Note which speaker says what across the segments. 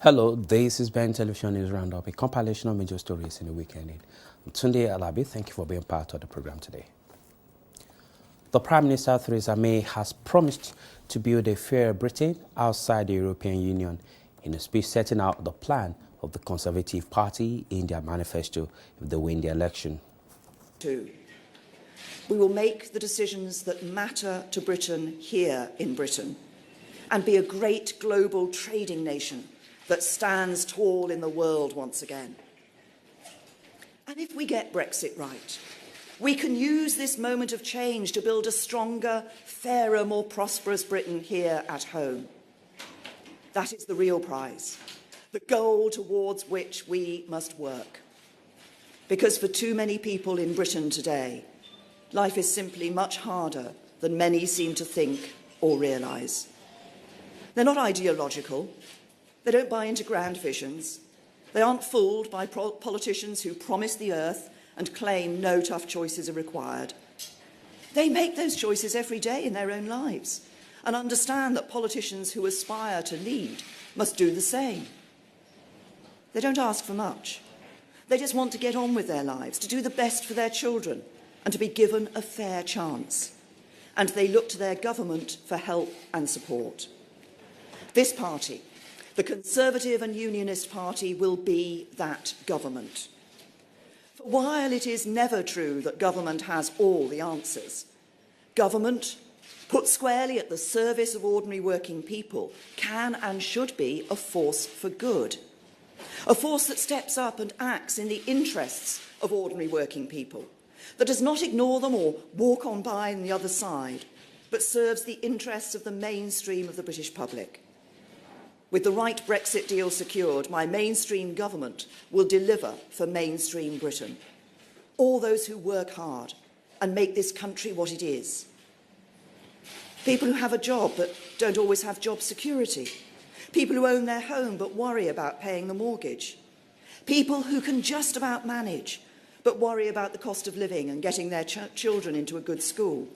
Speaker 1: Hello, this is Ben Television News Roundup, a compilation of major stories in the weekend. I'm Tunde Alabi. Thank you for being part of the program today. The Prime Minister Theresa May has promised to build a fairer Britain outside the European Union in a speech setting out the plan of the Conservative Party in their manifesto if they win the election.
Speaker 2: We will make the decisions that matter to Britain here in Britain and be a great global trading nation that stands tall in the world once again. And if we get Brexit right, we can use this moment of change to build a stronger, fairer, more prosperous Britain here at home. That is the real prize, the goal towards which we must work. Because for too many people in Britain today, life is simply much harder than many seem to think or realise. They're not ideological. They don't buy into grand visions. They aren't fooled by politicians who promise the earth and claim no tough choices are required. They make those choices every day in their own lives and understand that politicians who aspire to lead must do the same. They don't ask for much. They just want to get on with their lives, to do the best for their children and to be given a fair chance. And they look to their government for help and support. This party, the Conservative and Unionist Party, will be that government. For while it is never true that government has all the answers, government, put squarely at the service of ordinary working people, can and should be a force for good. A force that steps up and acts in the interests of ordinary working people, that does not ignore them or walk on by on the other side, but serves the interests of the mainstream of the British public. With the right Brexit deal secured, my mainstream government will deliver for mainstream Britain. All those who work hard and make this country what it is. People who have a job but don't always have job security. People who own their home but worry about paying the mortgage. People who can just about manage but worry about the cost of living and getting their children into a good school.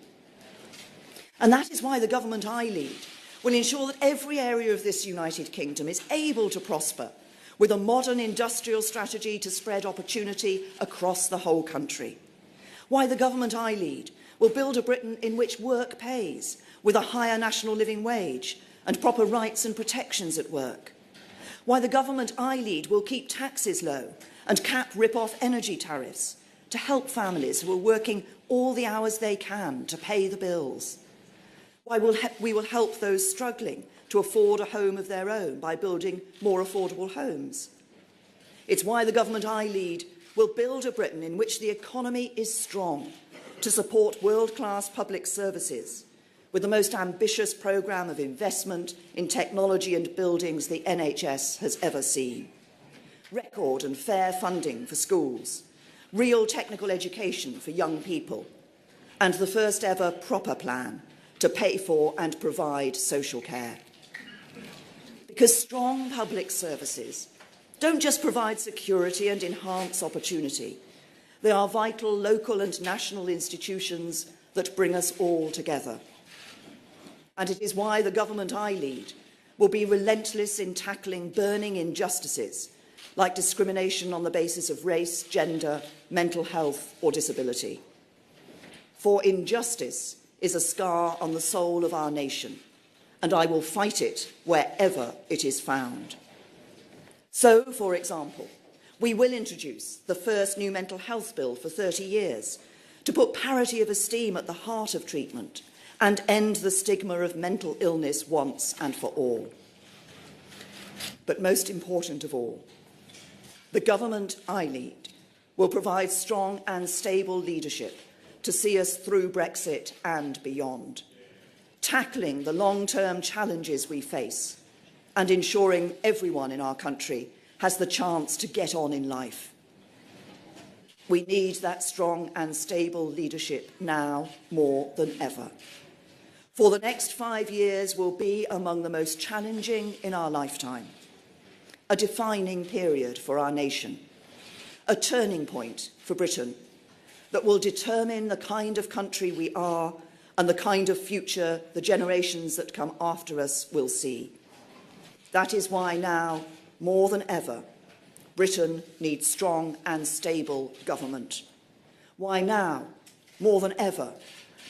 Speaker 2: And that is why the government I lead will ensure that every area of this United Kingdom is able to prosper with a modern industrial strategy to spread opportunity across the whole country. Why the government I lead will build a Britain in which work pays, with a higher national living wage and proper rights and protections at work. Why the government I lead will keep taxes low and cap rip-off energy tariffs to help families who are working all the hours they can to pay the bills. Why we will help those struggling to afford a home of their own by building more affordable homes. It's why the government I lead will build a Britain in which the economy is strong to support world-class public services, with the most ambitious programme of investment in technology and buildings the NHS has ever seen. Record and fair funding for schools, real technical education for young people, and the first ever proper plan to pay for and provide social care. Because strong public services don't just provide security and enhance opportunity. They are vital local and national institutions that bring us all together. And it is why the government I lead will be relentless in tackling burning injustices like discrimination on the basis of race, gender, mental health or disability. For injustice is a scar on the soul of our nation, and I will fight it wherever it is found. So, for example, we will introduce the first new mental health bill for 30 years to put parity of esteem at the heart of treatment and end the stigma of mental illness once and for all. But most important of all, the government I lead will provide strong and stable leadership to see us through Brexit and beyond, tackling the long-term challenges we face and ensuring everyone in our country has the chance to get on in life. We need that strong and stable leadership now more than ever. For the next 5 years will be among the most challenging in our lifetime, a defining period for our nation, a turning point for Britain that will determine the kind of country we are and the kind of future the generations that come after us will see. That is why now more than ever, Britain needs strong and stable government. Why now, more than ever,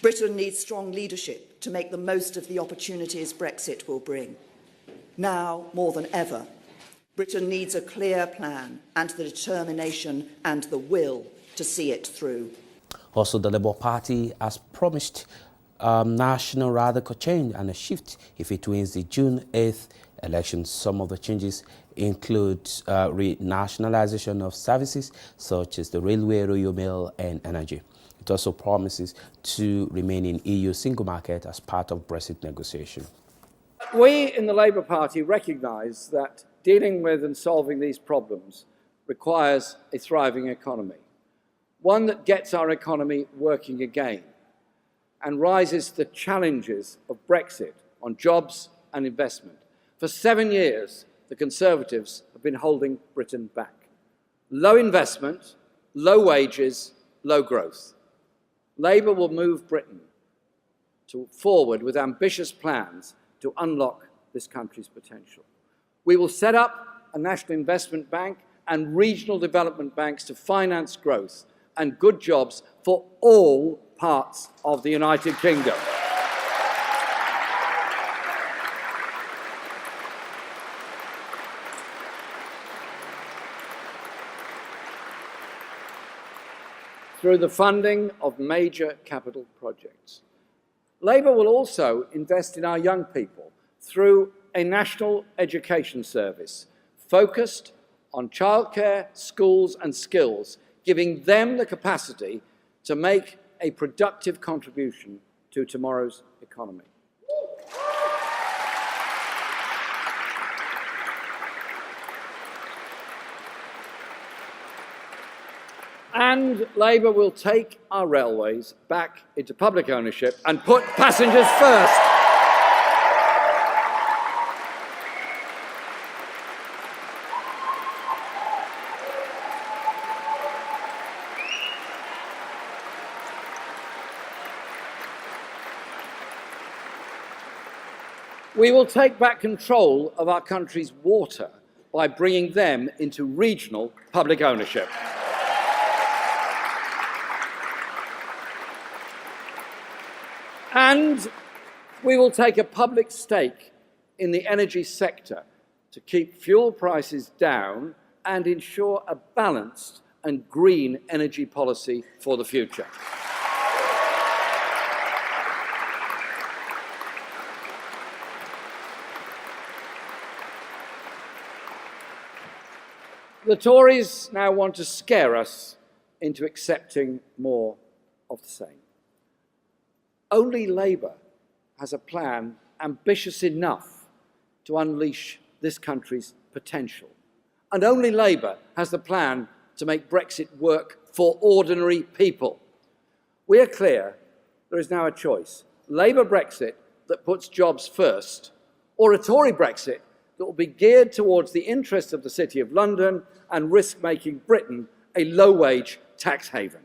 Speaker 2: Britain needs strong leadership to make the most of the opportunities Brexit will bring. Now, more than ever, Britain needs a clear plan and the determination and the will to see it through.
Speaker 1: Also, the Labour Party has promised national radical change and a shift if it wins the June 8th elections. Some of the changes include renationalisation of services such as the railway, royal mail and energy. It also promises to remain in EU single market as part of Brexit negotiation.
Speaker 3: We in the Labour Party recognise that dealing with and solving these problems requires a thriving economy, one that gets our economy working again and rises to the challenges of Brexit on jobs and investment. For 7 years, the Conservatives have been holding Britain back. Low investment, low wages, low growth. Labour will move Britain forward with ambitious plans to unlock this country's potential. We will set up a national investment bank and regional development banks to finance growth and good jobs for all parts of the United Kingdom. Through the funding of major capital projects. Labour will also invest in our young people through a national education service focused on childcare, schools and skills, giving them the capacity to make a productive contribution to tomorrow's economy. And Labour will take our railways back into public ownership and put passengers first. We will take back control of our country's water by bringing them into regional public ownership. And we will take a public stake in the energy sector to keep fuel prices down and ensure a balanced and green energy policy for the future. The Tories now want to scare us into accepting more of the same. Only Labour has a plan ambitious enough to unleash this country's potential. And only Labour has the plan to make Brexit work for ordinary people. We are clear there is now a choice. Labour Brexit that puts jobs first, or a Tory Brexit that will be geared towards the interests of the City of London and risk making Britain a low-wage tax haven.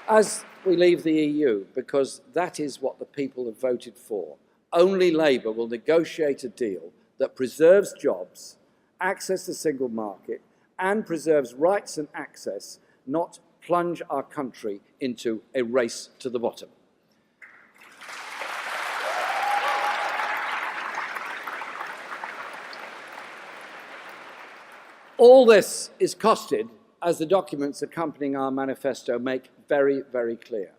Speaker 3: As we leave the EU, because that is what the people have voted for, only Labour will negotiate a deal that preserves jobs, access the single market, and preserves rights and access, not plunge our country into a race to the bottom. All this is costed, as the documents accompanying our manifesto make very, very clear.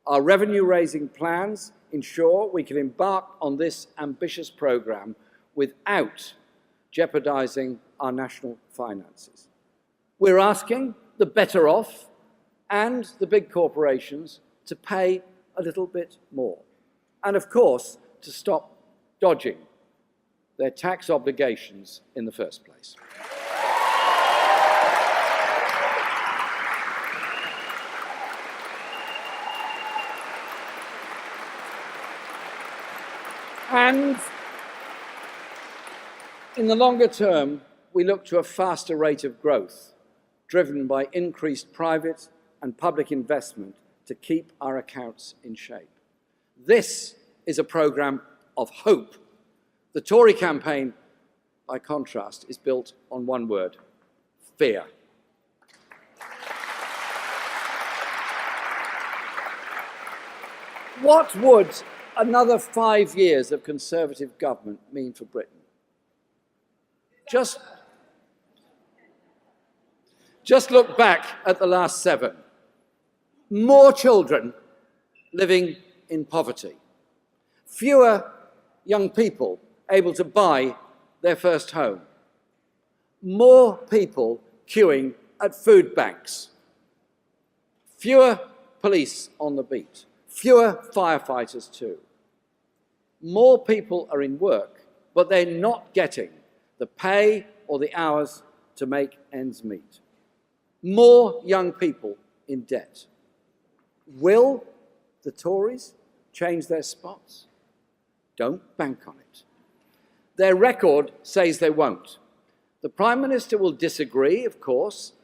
Speaker 3: Our revenue-raising plans ensure we can embark on this ambitious programme without jeopardising our national finances. We're asking the better off and the big corporations to pay a little bit more. And of course, to stop dodging their tax obligations in the first place. And in the longer term, we look to a faster rate of growth, driven by increased private and public investment to keep our accounts in shape. This is a programme of hope. The Tory campaign, by contrast, is built on one word: fear. What would another 5 years of Conservative government mean for Britain? Just look back at the last 7. More children living in poverty. Fewer young people able to buy their first home. More people queuing at food banks. Fewer police on the beat. Fewer firefighters too. More people are in work, but they're not getting the pay or the hours to make ends meet. More young people in debt. Will the Tories change their spots? Don't bank on it. Their record says they won't. The Prime Minister will disagree, of course,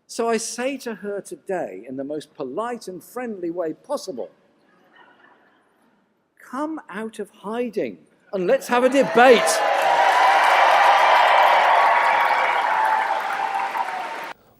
Speaker 3: so I say to her today, in the most polite and friendly way possible, come out of hiding and let's have a debate.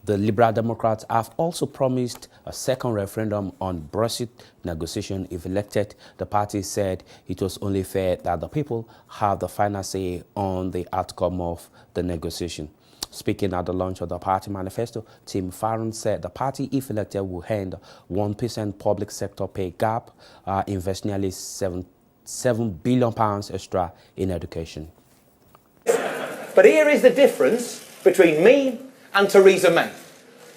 Speaker 1: The Liberal Democrats have also promised a second referendum on Brexit negotiation if elected. The party said it was only fair that the people have the final say on the outcome of the negotiation. Speaking at the launch of the party manifesto, Tim Farron said the party, if elected, will end 1% public sector pay gap, invest nearly £7 billion extra in education.
Speaker 4: But here is the difference between me and Theresa May.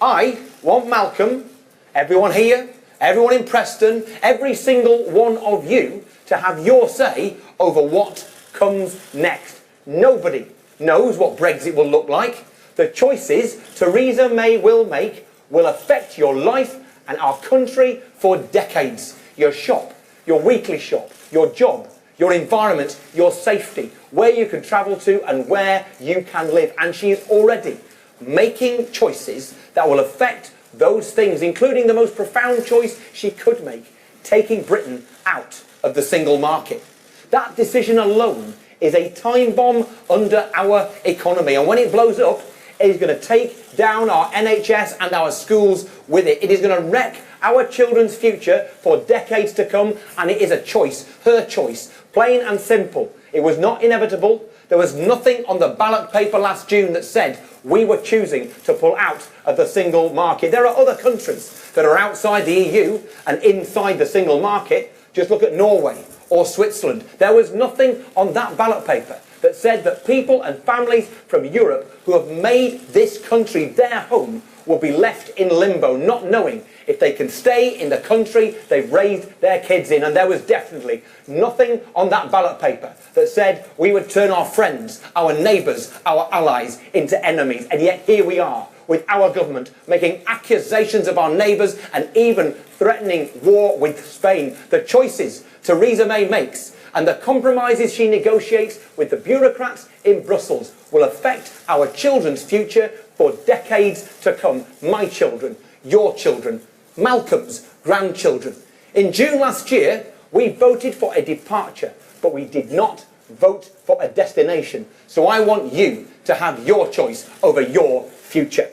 Speaker 4: I want Malcolm, everyone here, everyone in Preston, every single one of you to have your say over what comes next. Nobody knows what Brexit will look like. The choices Theresa May will make will affect your life and our country for decades. Your shop, your weekly shop, your job, your environment, your safety, where you can travel to and where you can live. And she is already making choices that will affect those things, including the most profound choice she could make, taking Britain out of the single market. That decision alone is a time bomb under our economy, and when it blows up, it is going to take down our NHS and our schools with it. It is going to wreck our children's future for decades to come, and it is a choice, her choice, plain and simple. It was not inevitable. There was nothing on the ballot paper last June that said we were choosing to pull out of the single market. There are other countries that are outside the EU and inside the single market. Just look at Norway or Switzerland. There was nothing on that ballot paper that said that people and families from Europe who have made this country their home will be left in limbo, not knowing if they can stay in the country they've raised their kids in. And there was definitely nothing on that ballot paper that said we would turn our friends, our neighbours, our allies into enemies. And yet here we are, with our government making accusations of our neighbours and even threatening war with Spain. The choices Theresa May makes and the compromises she negotiates with the bureaucrats in Brussels will affect our children's future for decades to come. My children, your children, Malcolm's grandchildren. In June last year, we voted for a departure, but we did not vote for a destination. So I want you to have your choice over your future.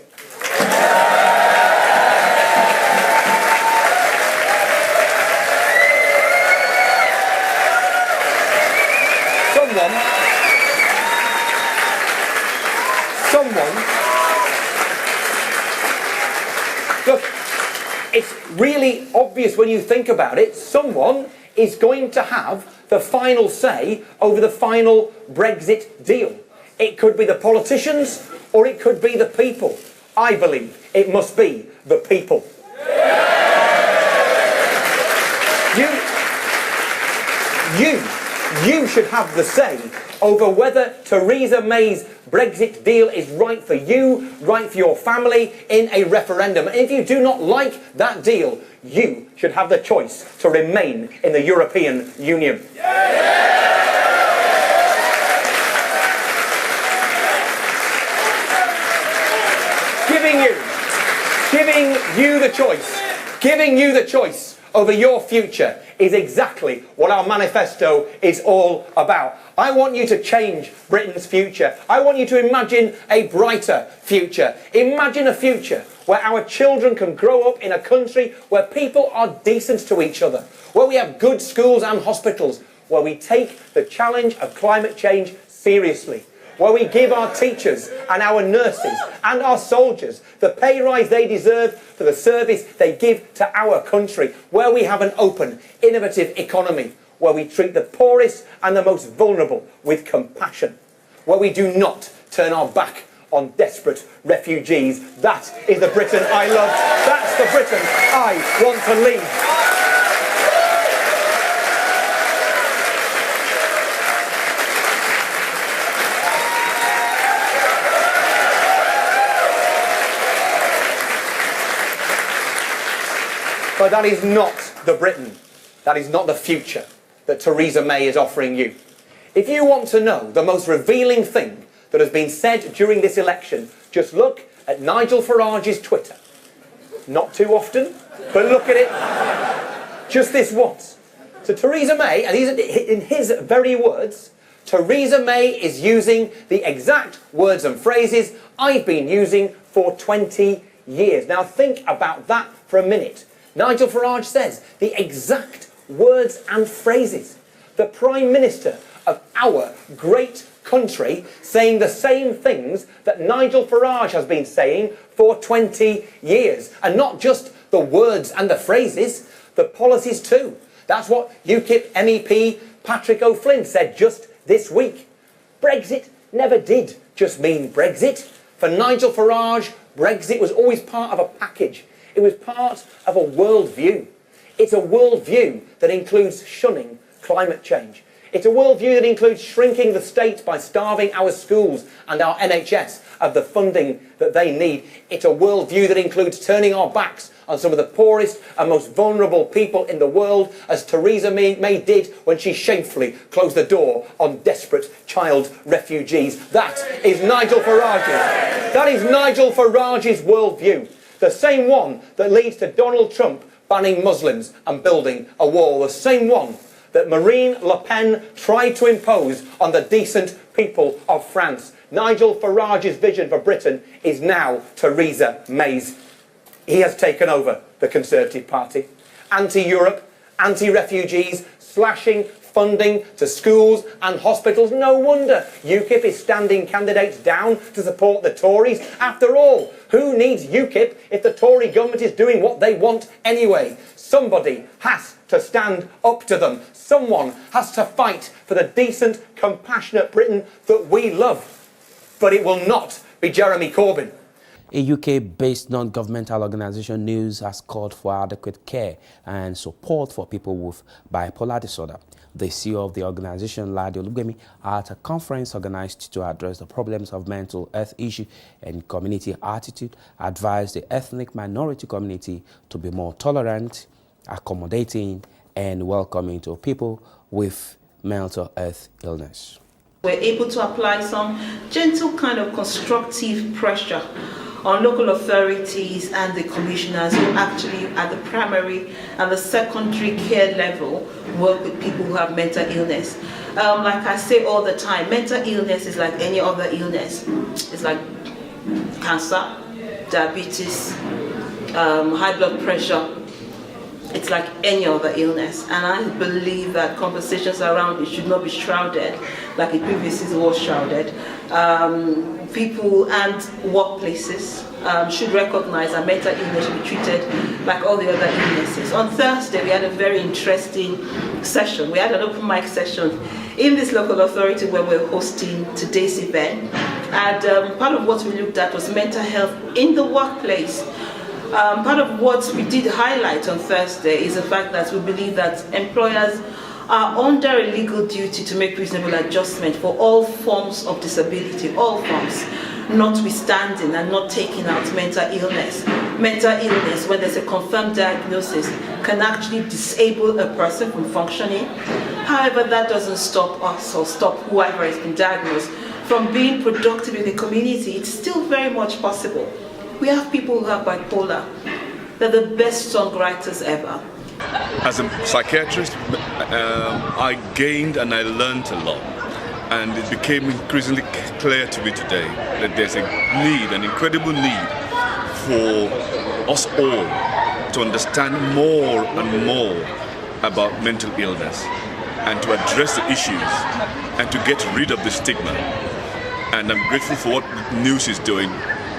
Speaker 4: Look, it's really obvious when you think about it. Someone is going to have the final say over the final Brexit deal. It could be the politicians or it could be the people. I believe it must be the people. You should have the say over whether Theresa May's Brexit deal is right for you, right for your family in a referendum. And if you do not like that deal, you should have the choice to remain in the European Union. Giving you the choice over your future is exactly what our manifesto is all about. I want you to change Britain's future. I want you to imagine a brighter future. Imagine a future where our children can grow up in a country where people are decent to each other, where we have good schools and hospitals, where we take the challenge of climate change seriously, where we give our teachers and our nurses and our soldiers the pay rise they deserve for the service they give to our country, where we have an open, innovative economy, where we treat the poorest and the most vulnerable with compassion, where we do not turn our back on desperate refugees. That is the Britain I love. That's the Britain I want to lead. But that is not the Britain, that is not the future that Theresa May is offering you. If you want to know the most revealing thing that has been said during this election, just look at Nigel Farage's Twitter. Not too often, but look at it just this once. So Theresa May, and in his very words, Theresa May is using the exact words and phrases I've been using for 20 years. Now think about that for a minute. Nigel Farage says the exact words and phrases. The Prime Minister of our great country saying the same things that Nigel Farage has been saying for 20 years. And not just the words and the phrases, the policies too. That's what UKIP MEP Patrick O'Flynn said just this week. Brexit never did just mean Brexit. For Nigel Farage, Brexit was always part of a package. It was part of a worldview. It's a worldview that includes shunning climate change. It's a worldview that includes shrinking the state by starving our schools and our NHS of the funding that they need. It's a worldview that includes turning our backs on some of the poorest and most vulnerable people in the world, as Theresa May did when she shamefully closed the door on desperate child refugees. That is Nigel Farage's. That is Nigel Farage's worldview. The same one that leads to Donald Trump banning Muslims and building a wall. The same one that Marine Le Pen tried to impose on the decent people of France. Nigel Farage's vision for Britain is now Theresa May's. He has taken over the Conservative Party. Anti-Europe, anti-refugees, slashing funding to schools and hospitals. No wonder UKIP is standing candidates down to support the Tories. After all, who needs UKIP if the Tory government is doing what they want anyway? Somebody has to stand up to them. Someone has to fight for the decent, compassionate Britain that we love. But it will not be Jeremy Corbyn.
Speaker 1: A UK-based non-governmental organisation, News, has called for adequate care and support for people with bipolar disorder. The CEO of the organisation, Ladi Olugbemi, at a conference organised to address the problems of mental health issue and community attitude, advised the ethnic minority community to be more tolerant, accommodating and welcoming to people with mental health illness.
Speaker 5: We're able to apply some gentle kind of constructive pressure on local authorities and the commissioners who actually at the primary and the secondary care level work with people who have mental illness. Like I say all the time, mental illness is like any other illness. It's like cancer, diabetes, high blood pressure. It's like any other illness, and I believe that conversations around it should not be shrouded like it previously was shrouded. People and workplaces should recognize that mental illness should be treated like all the other illnesses. On Thursday, we had a very interesting session. We had an open mic session in this local authority where we're hosting today's event, and part of what we looked at was mental health in the workplace. Part of what we did highlight on Thursday is the fact that we believe that employers are under a legal duty to make reasonable adjustment for all forms of disability, all forms, notwithstanding and not taking out mental illness. Mental illness, when there's a confirmed diagnosis, can actually disable a person from functioning. However, that doesn't stop us or stop whoever has been diagnosed from being productive in the community. It's still very much possible. We have people who have bipolar. They're the best songwriters ever.
Speaker 6: As a psychiatrist, I gained and I learned a lot. And it became increasingly clear to me today that there's a need, an incredible need for us all to understand more and more about mental illness and to address the issues and to get rid of the stigma. And I'm grateful for what News is doing,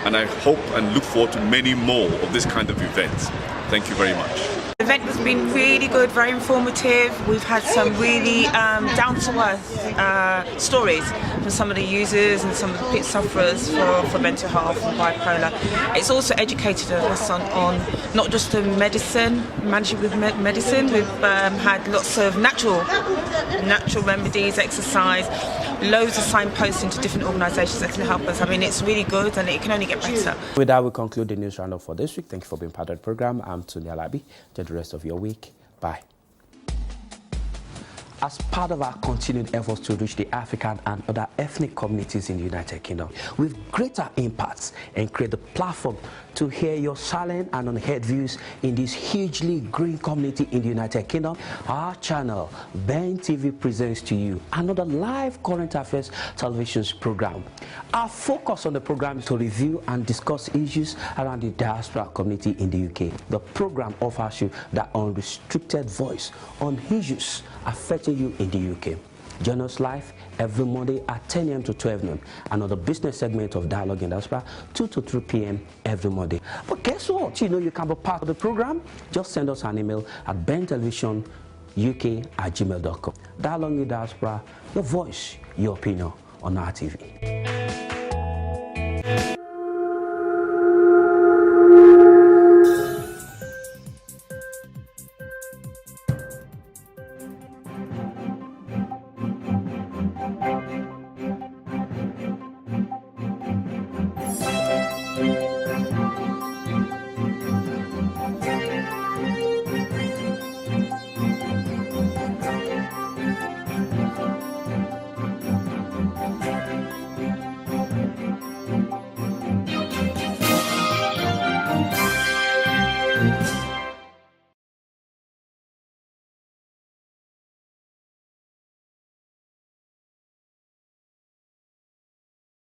Speaker 6: and I hope and look forward to many more of this kind of events. Thank you very much.
Speaker 7: The event has been really good, very informative. We've had some really down-to-earth stories from some of the users and some of the pit sufferers for mental health and bipolar. It's also educated us on not just the medicine, managing with medicine. We've had lots of natural remedies, exercise, loads of signposting to different organisations that can help us. I mean, it's really good and it can only get better.
Speaker 1: With that, we conclude the news roundup for this week. Thank you for being part of the program. I'm Tunde Alabi. Enjoy the rest of your week. Bye. As part of our continued efforts to reach the African and other ethnic communities in the United Kingdom with greater impacts and create the platform to hear your silent and unheard views in this hugely growing community in the United Kingdom, our channel, Ben TV, presents to you another live current affairs television program. Our focus on the program is to review and discuss issues around the diaspora community in the UK. The program offers you that unrestricted voice on issues affecting you in the UK. Join us live every Monday at 10 a.m. to 12 noon. Another business segment of Dialogue in Diaspora, 2 to 3 p.m. every Monday. But guess what? You can be part of the program. Just send us an email at bentelevisionuk@gmail.com. Dialogue in Diaspora, your voice, your opinion on our TV.